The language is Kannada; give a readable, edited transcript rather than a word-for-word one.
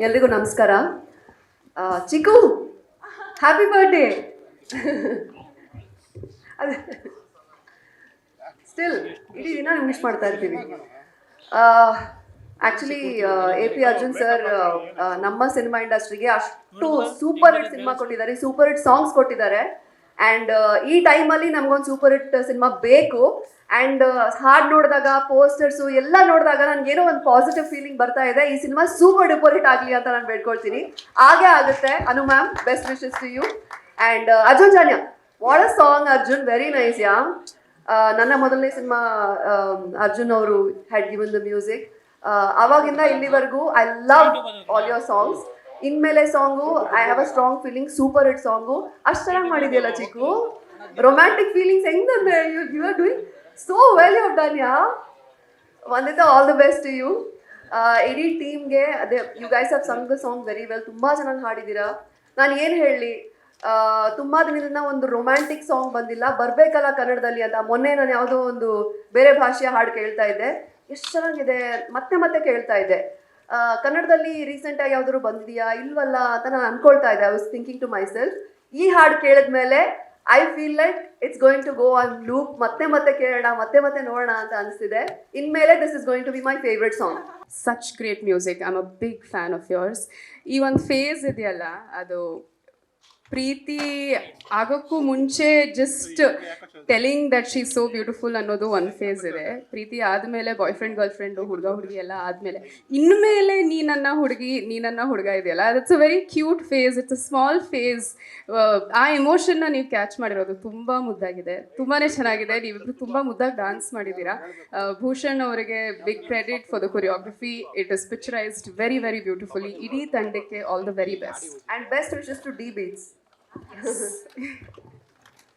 ಎಲ್ರಿಗೂ ನಮಸ್ಕಾರ. ಚಿಕ್ಕು ಹ್ಯಾಪಿ ಬರ್ಡೇ. ಅದೇ ಸ್ಟಿಲ್ ಇಡೀ ದಿನ ವಿಶ್ ಮಾಡ್ತಾ ಇರ್ತೀವಿ. ಆ್ಯಕ್ಚುಲಿ AP ಅರ್ಜುನ್ ಸರ್ ನಮ್ಮ ಸಿನಿಮಾ ಇಂಡಸ್ಟ್ರಿಗೆ ಅಷ್ಟು ಸೂಪರ್ ಹಿಟ್ ಸಿನಿಮಾ ಕೊಟ್ಟಿದ್ದಾರೆ, ಸೂಪರ್ ಹಿಟ್ ಸಾಂಗ್ಸ್ ಕೊಟ್ಟಿದ್ದಾರೆ. ಆ್ಯಂಡ್ ಈ ಟೈಮಲ್ಲಿ ನಮಗೊಂದು ಸೂಪರ್ ಹಿಟ್ ಸಿನಿಮಾ ಬೇಕು. ಆ್ಯಂಡ್ ಹಾಡು ನೋಡಿದಾಗ, ಪೋಸ್ಟರ್ಸು ಎಲ್ಲ ನೋಡಿದಾಗ ನನಗೇನೋ ಒಂದು ಪಾಸಿಟಿವ್ ಫೀಲಿಂಗ್ ಬರ್ತಾ ಇದೆ. ಈ ಸಿನಿಮಾ ಸೂಪರ್ ಡೂಪರ್ ಹಿಟ್ ಆಗಲಿ ಅಂತ ನಾನು ಬೇಡ್ಕೊಳ್ತೀನಿ. ಹಾಗೆ ಆಗುತ್ತೆ. Anu ma'am, best wishes to you. And Arjun Janya, what a song Arjun, very nice yeah. ನನ್ನ ಮೊದಲನೇ ಸಿನಿಮಾ ಅರ್ಜುನ್ ಅವರು ಹ್ಯಾಡ್ ಗಿವನ್ ದ ಮ್ಯೂಸಿಕ್. ಅವಾಗಿಂದ ಇಲ್ಲಿವರೆಗೂ I love all your songs. ಇನ್ಮೇಲೆ song I have a strong feeling, super hit song. ಅಷ್ಟು ಚೆನ್ನಾಗಿ ಮಾಡಿದೆಯಲ್ಲ ಚಿಕ್ಕು. ರೊಮ್ಯಾಂಟಿಕ್ ಫೀಲಿಂಗ್ಸ್ ಹೆಂಗಂದ್ರೆ you are doing so well, you have done yeah. ಒಂದಿತ all the best to you. ಇಡೀ ಟೀಮ್ಗೆ ಅದೇ, you guys have sung the song very well. ತುಂಬ ಚೆನ್ನಾಗಿ ಹಾಡಿದ್ದೀರಾ. ನಾನು ಏನು ಹೇಳಲಿ, ತುಂಬ ದಿನದಿಂದ ಒಂದು ರೊಮ್ಯಾಂಟಿಕ್ ಸಾಂಗ್ ಬಂದಿಲ್ಲ, ಬರಬೇಕಲ್ಲ ಕನ್ನಡದಲ್ಲಿ ಅಂತ. ಮೊನ್ನೆ ನಾನು ಯಾವುದೋ ಒಂದು ಬೇರೆ ಭಾಷೆಯ ಹಾಡು ಕೇಳ್ತಾ ಇದ್ದೆ, ಎಷ್ಟು ಚೆನ್ನಾಗಿದೆ, ಮತ್ತೆ ಮತ್ತೆ ಕೇಳ್ತಾ ಇದ್ದೆ. ಕನ್ನಡದಲ್ಲಿ ರೀಸೆಂಟಾಗಿ ಯಾವ್ದಾದ್ರು ಬಂದಿದೆಯಾ ಇಲ್ವಲ್ಲ ಅಂತ ನಾನು ಅನ್ಕೊಳ್ತಾ ಇದ್ದೆ. I was thinking to myself, ಈ ಹಾಡು ಕೇಳಿದ್ಮೇಲೆ I feel like it's going to go on loop. ಮತ್ತೆ ಮತ್ತೆ ಕೇಳೋಣ, ಮತ್ತೆ ಮತ್ತೆ ನೋಡೋಣ ಅಂತ ಅನಿಸ್ತಿದೆ. ಇನ್ಮೇಲೆ this is going to be my favourite song. Such great music. I am a big fan of yours. ಈ ಒಂದು ಫೇಸ್ ಇದೆಯಲ್ಲ, ಅದು ಪ್ರೀತಿ ಆಗೋಕ್ಕೂ ಮುಂಚೆ just telling that she so beautiful ಅನ್ನೋದು ಒಂದು ಫೇಸ್ ಇದೆ. ಪ್ರೀತಿ ಆದಮೇಲೆ ಬಾಯ್ ಫ್ರೆಂಡ್ ಗರ್ಲ್ ಫ್ರೆಂಡು, ಹುಡುಗಿ ಎಲ್ಲ ಆದಮೇಲೆ ಇನ್ಮೇಲೆ ನೀ ನನ್ನ ಹುಡುಗ ಇದೆಯಲ್ಲ, that's a very cute face. It's a small face. ಆ ಎಮೋಷನ್ನ ನೀವು ಕ್ಯಾಚ್ ಮಾಡಿರೋದು ತುಂಬ ಮುದ್ದಾಗಿದೆ, ತುಂಬಾ ಚೆನ್ನಾಗಿದೆ. ನೀವಿಬ್ರು ತುಂಬ ಮುದ್ದಾಗಿ ಡಾನ್ಸ್ ಮಾಡಿದ್ದೀರಾ. ಭೂಷಣ್ ಅವರಿಗೆ big credit for the choreography. It is picturised very very beautifully. ಇಡೀ ತಂಡಕ್ಕೆ all the very best. And best wishes to D Beats.